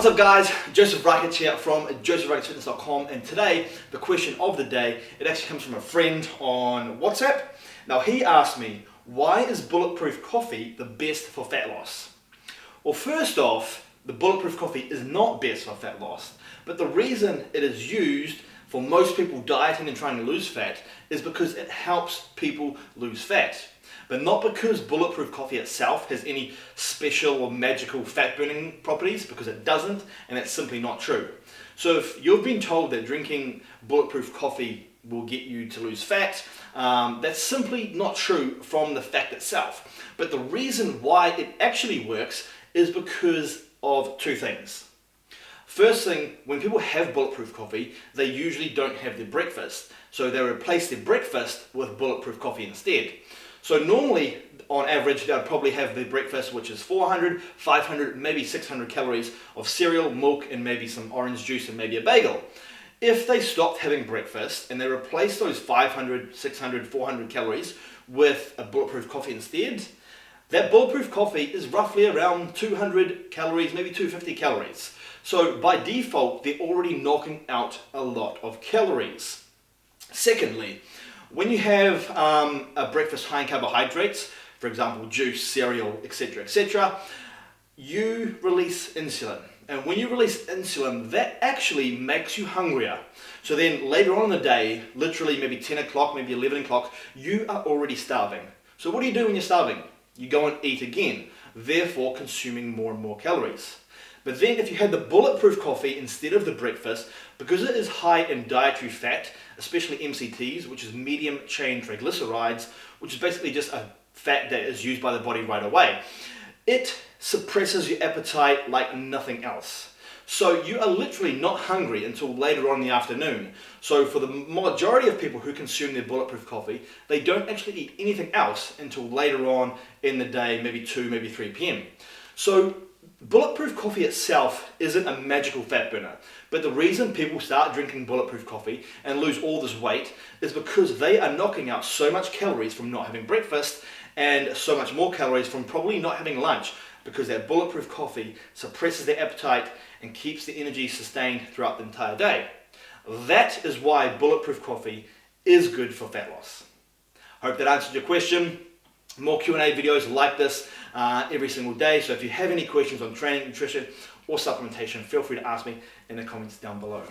What's up guys, Joseph Rakic here from josephrakicfitness.com, and today the question of the day, it actually comes from a friend on WhatsApp. Now he asked me, why is bulletproof coffee the best for fat loss? Well, first off, the bulletproof coffee is not best for fat loss, but the reason it is used for most people dieting and trying to lose fat is because it helps people lose fat. But not because bulletproof coffee itself has any special or magical fat burning properties, because it doesn't, and that's simply not true. So if you've been told that drinking bulletproof coffee will get you to lose fat, that's simply not true from the fact itself. But the reason why it actually works is because of two things. First thing, when people have bulletproof coffee, they usually don't have their breakfast. So they replace their breakfast with bulletproof coffee instead. So normally, on average, they'll probably have their breakfast, which is 400, 500, maybe 600 calories of cereal, milk, and maybe some orange juice and maybe a bagel. If they stopped having breakfast and they replaced those 500, 600, 400 calories with a bulletproof coffee instead, that bulletproof coffee is roughly around 200 calories, maybe 250 calories. So by default, they're already knocking out a lot of calories. Secondly, when you have a breakfast high in carbohydrates, for example, juice, cereal, etc., you release insulin. And when you release insulin, that actually makes you hungrier. So then later on in the day, literally maybe 10 o'clock, maybe 11 o'clock, you are already starving. So what do you do when you're starving? You go and eat again, therefore consuming more and more calories. But then if you had the bulletproof coffee instead of the breakfast, because it is high in dietary fat, especially MCTs, which is medium chain triglycerides, which is basically just a fat that is used by the body right away, it suppresses your appetite like nothing else. So you are literally not hungry until later on in the afternoon. So for the majority of people who consume their bulletproof coffee, they don't actually eat anything else until later on in the day, maybe 2, maybe 3 p.m. So bulletproof coffee itself isn't a magical fat burner, but the reason people start drinking bulletproof coffee and lose all this weight is because they are knocking out so much calories from not having breakfast and so much more calories from probably not having lunch, because that bulletproof coffee suppresses their appetite and keeps the energy sustained throughout the entire day. That is why bulletproof coffee is good for fat loss. Hope that answered your question. More Q&A videos like this every single day. So if you have any questions on training, nutrition, or supplementation, feel free to ask me in the comments down below.